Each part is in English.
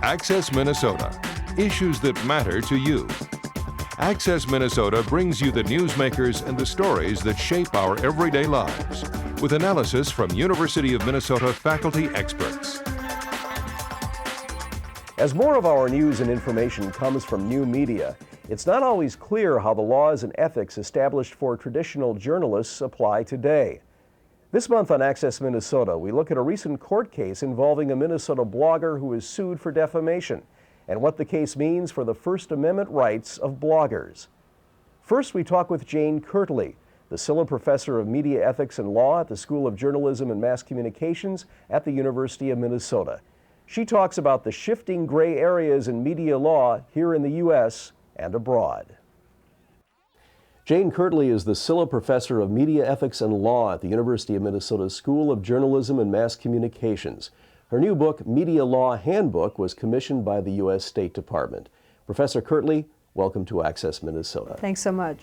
Access Minnesota. Issues that matter to you. Access Minnesota brings you the newsmakers and the stories that shape our everyday lives, with analysis from University of Minnesota faculty experts. As more of our news and information comes from new media, it's not always clear how the laws and ethics established for traditional journalists apply today. This month on Access Minnesota, we look at a recent court case involving a Minnesota blogger who is sued for defamation and what the case means for the First Amendment rights of bloggers. First, we talk with Jane Kirtley, the Silha Professor of Media Ethics and Law at the School of Journalism and Mass Communications at the University of Minnesota. She talks about the shifting gray areas in media law here in the U.S. and abroad. Jane Kirtley is the Silha Professor of Media Ethics and Law at the University of Minnesota School of Journalism and Mass Communications. Her new book, Media Law Handbook, was commissioned by the U.S. State Department. Professor Kirtley, welcome to Access Minnesota. Thanks so much.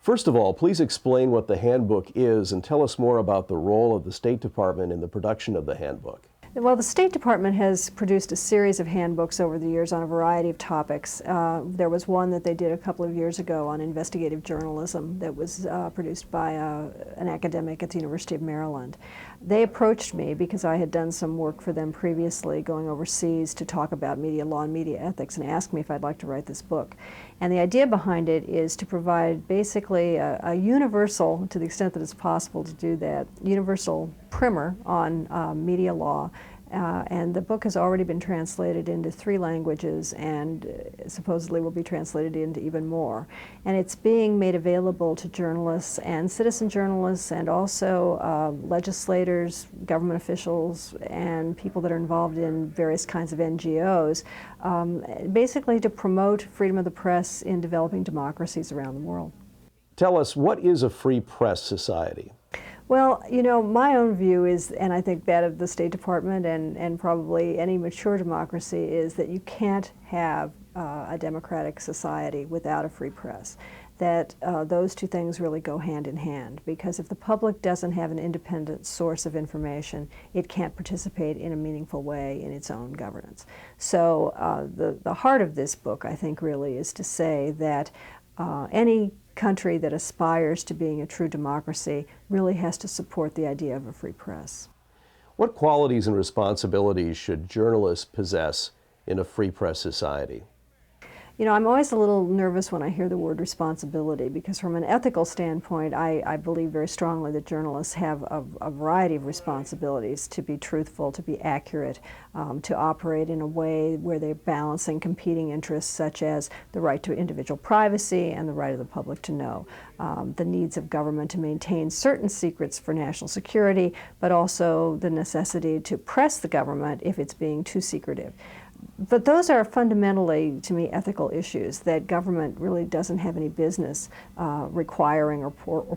First of all, please explain what the handbook is and tell us more about the role of the State Department in the production of the handbook. Well, the State Department has produced a series of handbooks over the years on a variety of topics. There was one that they did a couple of years ago on investigative journalism that was produced by an academic at the University of Maryland. They approached me because I had done some work for them previously going overseas to talk about media law and media ethics and asked me if I'd like to write this book. And the idea behind it is to provide basically a universal, to the extent that it's possible to do that, universal primer on media law. And the book has already been translated into 3 languages and supposedly will be translated into even more. And it's being made available to journalists and citizen journalists and also legislators, government officials, and people that are involved in various kinds of NGOs, basically to promote freedom of the press in developing democracies around the world. Tell us, what is a free press society? Well, you know, my own view is, and I think that of the State Department and probably any mature democracy, is that you can't have a democratic society without a free press. That those two things really go hand in hand, because if the public doesn't have an independent source of information, it can't participate in a meaningful way in its own governance. So the heart of this book, I think, really is to say that any country that aspires to being a true democracy really has to support the idea of a free press. What qualities and responsibilities should journalists possess in a free press society? You know, I'm always a little nervous when I hear the word responsibility, because from an ethical standpoint, I believe very strongly that journalists have a variety of responsibilities: to be truthful, to be accurate, to operate in a way where they're balancing competing interests such as the right to individual privacy and the right of the public to know, the needs of government to maintain certain secrets for national security, but also the necessity to press the government if it's being too secretive. But those are fundamentally, to me, ethical issues that government really doesn't have any business requiring or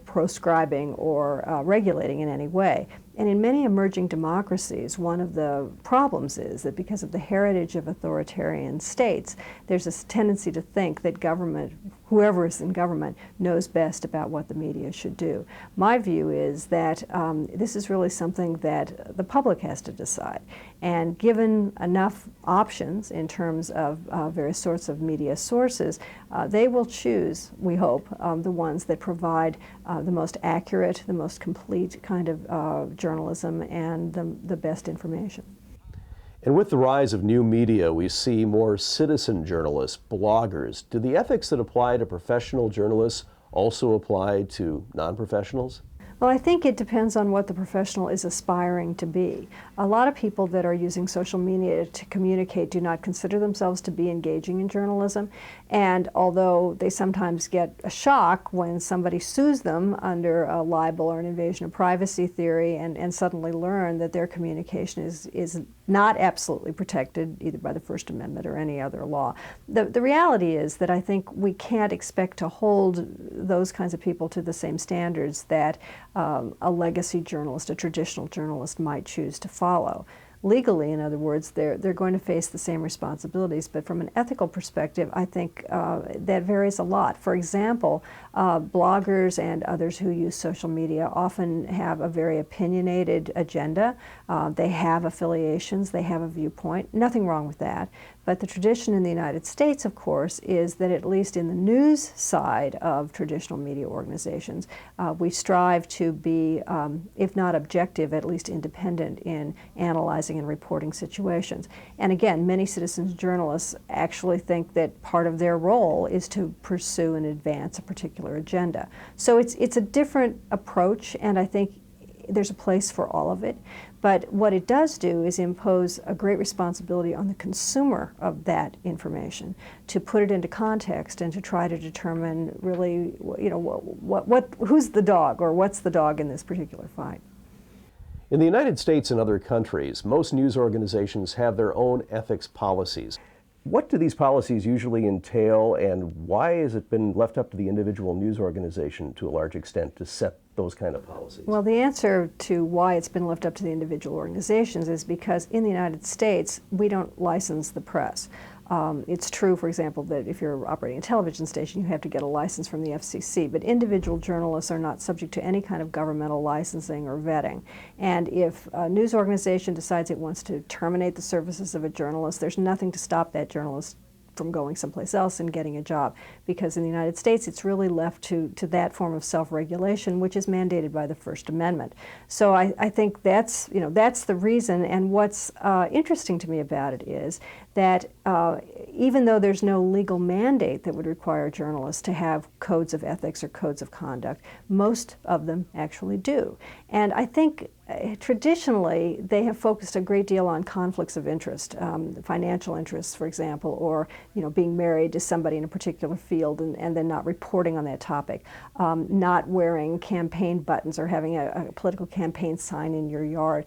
proscribing or regulating in any way. And in many emerging democracies, one of the problems is that because of the heritage of authoritarian states, there's this tendency to think that government, whoever is in government, knows best about what the media should do. My view is that this is really something that the public has to decide. And given enough options in terms of various sorts of media sources, they will choose, we hope, the ones that provide the most accurate, the most complete kind of journalism and the best information. And with the rise of new media, we see more citizen journalists, bloggers. Do the ethics that apply to professional journalists also apply to non-professionals? Well, I think it depends on what the professional is aspiring to be. A lot of people that are using social media to communicate do not consider themselves to be engaging in journalism, and although they sometimes get a shock when somebody sues them under a libel or an invasion of privacy theory and suddenly learn that their communication is not absolutely protected either by the First Amendment or any other law. The reality is that I think we can't expect to hold those kinds of people to the same standards that a legacy journalist, a traditional journalist, might choose to follow. legally, in other words, they're going to face the same responsibilities. But from an ethical perspective, I think that varies a lot. For example, bloggers and others who use social media often have a very opinionated agenda. They have affiliations, they have a viewpoint. Nothing wrong with that. But the tradition in the United States, of course, is that at least in the news side of traditional media organizations, we strive to be, if not objective, at least independent in analyzing and reporting situations. And again, many citizens journalists actually think that part of their role is to pursue and advance a particular agenda. So it's a different approach, and I think there's a place for all of it. But what it does do is impose a great responsibility on the consumer of that information to put it into context and to try to determine really, you know, who's the dog, or what's the dog in this particular fight. In the United States and other countries, most news organizations have their own ethics policies. What do these policies usually entail, and why has it been left up to the individual news organization to a large extent to set those kind of policies? Well, the answer to why it's been left up to the individual organizations is because in the United States, we don't license the press. It's true, for example, that if you're operating a television station, you have to get a license from the FCC, but individual journalists are not subject to any kind of governmental licensing or vetting. And if a news organization decides it wants to terminate the services of a journalist, there's nothing to stop that journalist from going someplace else and getting a job, because in the United States it's really left to that form of self-regulation, which is mandated by the First Amendment. So I think that's the reason. And what's interesting to me about it is that even though there's no legal mandate that would require journalists to have codes of ethics or codes of conduct, most of them actually do. And I think traditionally they have focused a great deal on conflicts of interest, financial interests, for example, or being married to somebody in a particular field and then not reporting on that topic, not wearing campaign buttons or having a political campaign sign in your yard.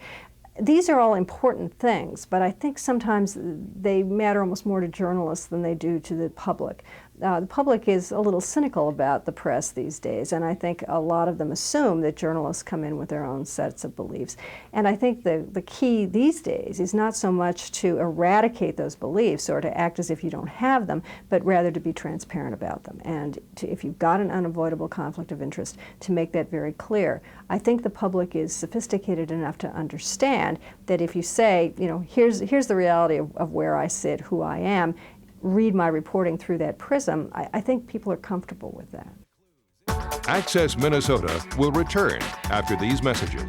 These are all important things, but I think sometimes they matter almost more to journalists than they do to the public. The public is a little cynical about the press these days, and I think a lot of them assume that journalists come in with their own sets of beliefs. And I think the key these days is not so much to eradicate those beliefs or to act as if you don't have them, but rather to be transparent about them. And if you've got an unavoidable conflict of interest, to make that very clear. I think the public is sophisticated enough to understand that if you say, here's the reality of where I sit, who I am, read my reporting through that prism, I think people are comfortable with that. Access Minnesota will return after these messages.